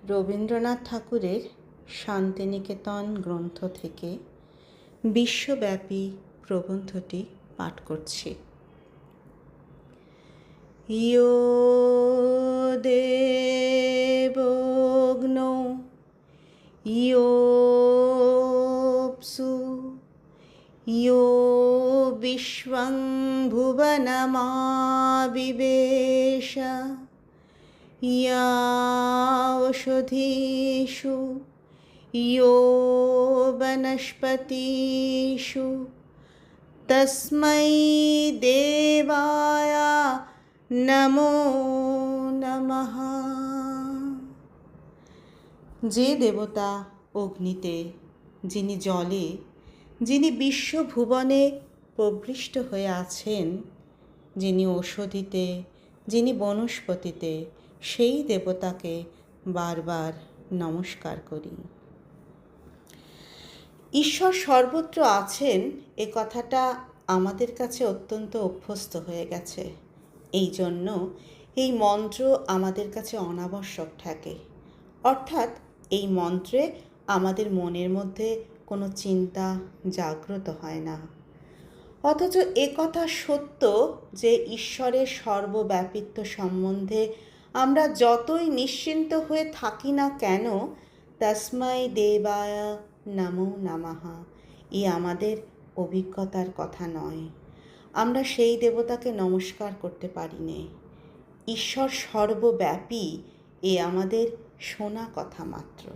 রবীন্দ্রনাথ ঠাকুরের শান্তিনিকেতন গ্রন্থ থেকে বিশ্বব্যাপী প্রবন্ধটি পাঠ করছি। ইয়ো দেবগ্নো ইয়োপসু ইয়ো বিশ্বং ভুবনমাবিবেশ ইয়া ওষধীষু ইয়ো বনস্পতিষু তস্मै দেবায় নমো নমঃ। যে দেবতা অগ্নিতে, যিনি জলে, যিনি বিশ্বভুবনে প্রবৃষ্ট হয়ে আছেন, যিনি ঔষধিতে, যিনি বনস্পতিতে, সেই দেবতাকে বারবার নমস্কার করি। ঈশ্বর সর্বত্র আছেন এ কথাটা আমাদের কাছে অত্যন্ত অভ্যস্ত হয়ে গেছে। এই জন্য এই মন্ত্র আমাদের কাছে অনাবশ্যক থাকে। অর্থাৎ এই মন্ত্রে আমাদের মনের মধ্যে কোনো চিন্তা জাগ্রত হয় না। অথচ এ কথা সত্য যে ঈশ্বরের সর্বব্যাপিত্ব সম্বন্ধে আমরা যতই নিশ্চিন্ত হয়ে থাকি না কেন, তস্मै দেবায় নমো নমঃ আমাদের অভিজ্ঞতার কথা নয়। আমরা সেই দেবতাকে নমস্কার করতে পারি না। ঈশ্বর সর্বব্যাপী আমাদের শোনা কথা মাত্র।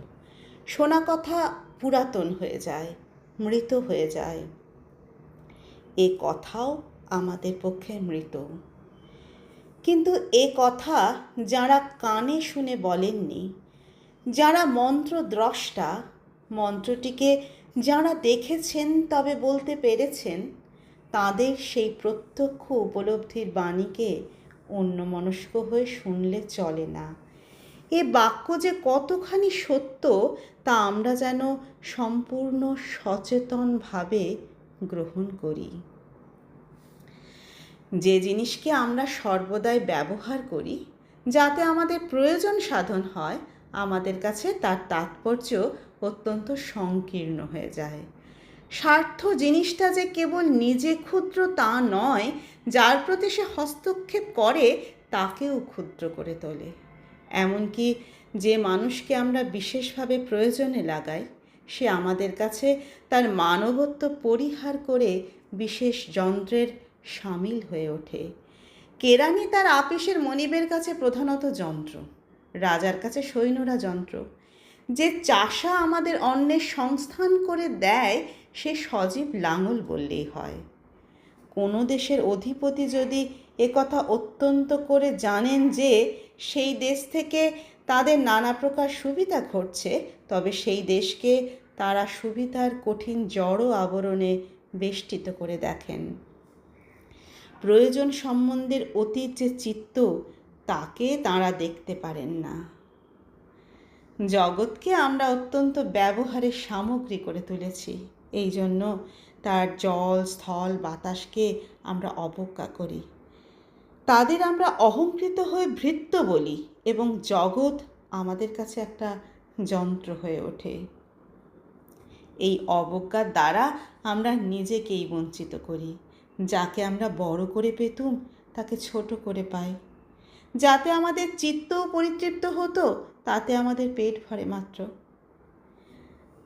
শোনা কথা পুরাতন হয়ে যায়, মৃত হয়ে যায়। এ কথাও আমাদের পক্ষে মৃত। কিন্তু এ কথা যারা কানে শুনে বলেননি, যারা মন্ত্রদ্রষ্টা, মন্ত্রটিকে যারা দেখেছেন তবে বলতে পেরেছেন, তাদের সেই প্রত্যক্ষ উপলব্ধির বাণীকে অন্যমনস্ক হয়ে শুনলে চলে না। এ বাক্য যে কতখানি সত্য তা আমরা যেন সম্পূর্ণ সচেতনভাবে গ্রহণ করি। যে জিনিসকে আমরা সর্বদাই ব্যবহার করি যাতে আমাদের প্রয়োজন সাধন হয়, আমাদের কাছে তার তাৎপর্য অত্যন্ত সংকীর্ণ হয়ে যায়। স্বার্থ জিনিসটা যে কেবল নিজে ক্ষুদ্র তা নয়, যার প্রতি সে হস্তক্ষেপ করে তাকেও ক্ষুদ্র করে তোলে। এমনকি যে মানুষকে আমরা বিশেষভাবে প্রয়োজনে লাগাই, সে আমাদের কাছে তার মানবত্ব পরিহার করে বিশেষ যন্ত্রের সামিল হয়ে ওঠে। কেরানি তার আপিসের মনিবের কাছে প্রধানত যন্ত্র, রাজার কাছে সৈন্যরা যন্ত্র। যে চাষা আমাদের অন্নের সংস্থান করে দেয়, সে সজীব লাঙল বললেই হয়। কোনো দেশের অধিপতি যদি একথা অত্যন্ত করে জানেন যে সেই দেশ থেকে তাদের নানা প্রকার সুবিধা ঘটছে, তবে সেই দেশকে তারা সুবিধার কঠিন জড় আবরণে বেষ্টিত করে দেখেন। প্রয়োজন সম্বন্ধের অতীত যে চিত্ত, তাকে তাঁরা দেখতে পারেন না। জগৎকে আমরা অত্যন্ত ব্যবহারের সামগ্রী করে তুলেছি। এই জন্য তার জল, স্থল, বাতাসকে আমরা অবজ্ঞা করি। তাদের আমরা অহংকৃত হয়ে ভৃত্য বলি এবং জগৎ আমাদের কাছে একটা যন্ত্র হয়ে ওঠে। এই অবজ্ঞার দ্বারা আমরা নিজেকেই বঞ্চিত করি। যাকে আমরা বড় করে পেতুম তাকে ছোট করে পাই। যাতে আমাদের চিত্তও পরিতৃপ্ত হতো, তাতে আমাদের পেট ভরে মাত্র।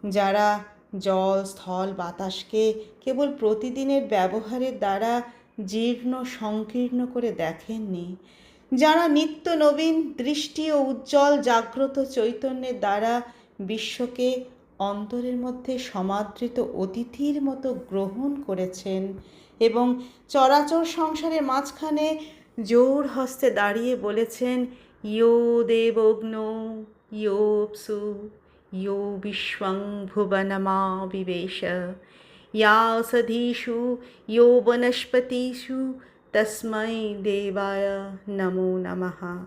যারা জল, স্থল, বাতাসকে কেবল প্রতিদিনের ব্যবহারের দ্বারা জীর্ণ সংকীর্ণ করে দেখেননি, যারা নিত্য নবীন দৃষ্টি ও উজ্জ্বল জাগ্রত চৈতন্যের দ্বারা বিশ্বকে অন্তরের মধ্যে সমাদৃত অতিথির মতো গ্রহণ করেছেন এবং চরাচর সংসারের মাঝখানে জোর হস্তে দাঁড়িয়ে বলেছেন, ইয়ো দেবগ্নো ইয়োপসু ইয়ো বিশ্বং ভুবনমাবিবেশ ইয়া ওষধীষু ইয়ো বনস্পতিষু তস্मै দেবায় নমো নমঃ।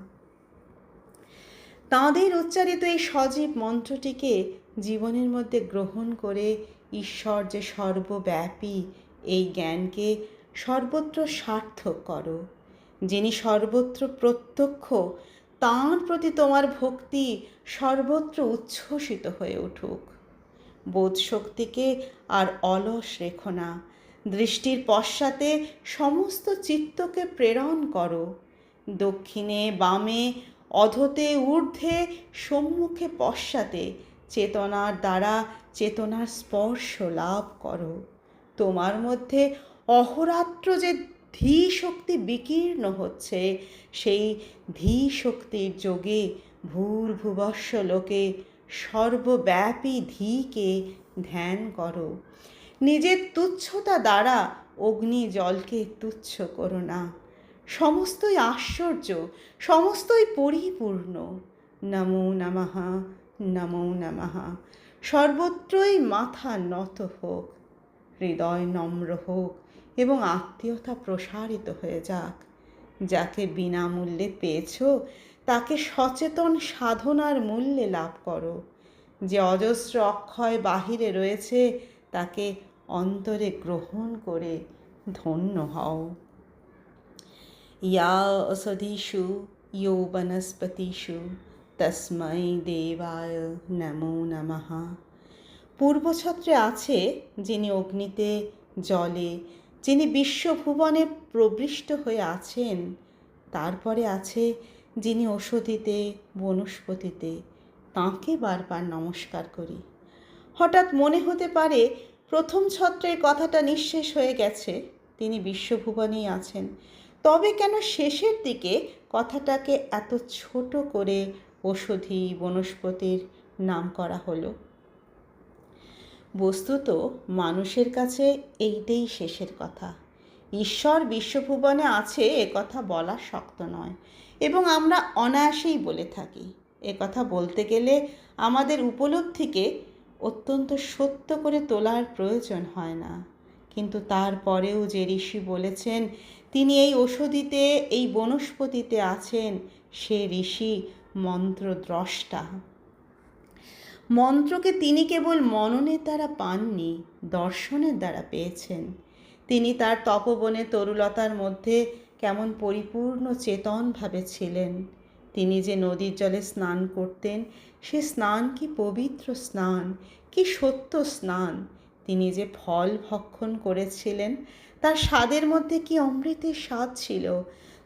তাঁদের উচ্চারিত এই সজীব মন্ত্রটিকে জীবনের মধ্যে গ্রহণ করে ঈশ্বর যে সর্বব্যাপী এই জ্ঞানকে সর্বত্র সার্থক করো। যিনি সর্বত্র প্রত্যক্ষ, তাঁর প্রতি তোমার ভক্তি সর্বত্র উচ্ছ্বসিত হয়ে উঠুক। বোধশক্তিকে আর অলস রেখো না। দৃষ্টির পশ্চাতে সমস্ত চিত্তকে প্রেরণ করো। দক্ষিণে বামে অধোতে ঊর্ধ্বে সম্মুখে পশ্চাতে চেতনার দ্বারা চেতনার স্পর্শ লাভ করো। তোমার মধ্যে অহরাত্র যে ধী শক্তি বিকীর্ণ হচ্ছে, সেই ধী শক্তির যোগে ভূর্ভুবস্য লোকে সর্বব্যাপী ধীকে ধ্যান করো। নিজের তুচ্ছতা দ্বারা অগ্নি জলকে তুচ্ছ করো না। সমস্তই আশ্চর্য, সমস্তই পরিপূর্ণ। নমো নমঃ, নমো নমঃ। সর্বত্রই মাথা নত হোক, হৃদয় নম্র হোক এবং আত্মীয়তা প্রসারিত হয়ে যাক। যাকে বিনামূল্যে পেয়েছ তাকে সচেতন সাধনার মূল্যে লাভ করো। যে অজস্র অক্ষয় বাহিরে রয়েছে তাকে অন্তরে গ্রহণ করে ধন্য হও। ইয়া অসধীষু ইয়ো বনস্পতিষু তস্मै দেবায় নমো নমঃ। পূর্বছত্রে আছে যিনি অগ্নিতে, জলে, যিনি বিশ্বভুবনে প্রবিষ্ট হয়ে আছেন। তারপরে আছে যিনি ঔষধিতে, বনস্পতিতে। তাঁকে বারবার নমস্কার করি। হঠাৎ মনে হতে পারে প্রথম ছত্রের কথাটা নিঃশেষ হয়ে গেছে, তিনি বিশ্বভুবনেই আছেন। তবে কেন শেষের দিকে কথাটাকে এত ছোট করে ঔষধি, বনস্পতির নাম করা হলো? বস্তুত মানুষের কাছে এইটাই শেষের কথা। ঈশ্বর বিশ্বভুবনে আছে এ কথা বলা শক্ত নয়, এবং আমরা অনায়াসেই বলে থাকি। এ কথা বলতে গেলে আমাদের উপলব্ধিকে অত্যন্ত সত্য করে তোলার প্রয়োজন হয় না। কিন্তু তারপরেও যে ঋষি বলেছেন তিনি এই ঔষধিতে, এই বনস্পতিতে আছেন, সে ঋষি মন্ত্রদ্রষ্টা। মন্ত্রকে তিনি কেবল মননের দ্বারা পাননি, দর্শনের দ্বারা পেয়েছেন। তিনি তার তপবনে তরুলতার মধ্যে কেমন পরিপূর্ণ চেতনভাবে ছিলেন। তিনি যে নদীর জলে স্নান করতেন, সে স্নান কি পবিত্র স্নান, কি সত্য স্নান। তিনি যে ফল ভক্ষণ করেছিলেন, তার স্বাদের মধ্যে কি অমৃতের স্বাদ ছিল।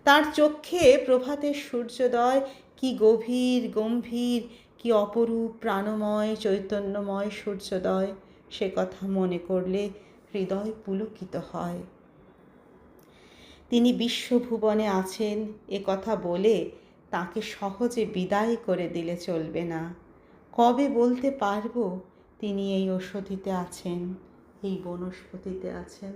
তার চক্ষে প্রভাতের সূর্যোদয় কি গভীর গম্ভীর, কি অপরূপ প্রাণময় চৈতন্যময় সূর্যোদয়। সে কথা মনে করলে হৃদয় পুলকিত হয়। তিনি বিশ্বভুবনে আছেন এ কথা বলে তাকে সহজে বিদায় করে দিলে চলবে না। কবে বলতে পারবো তিনি এই ঔষধিতে আছেন, এই বনস্পতিতে আছেন?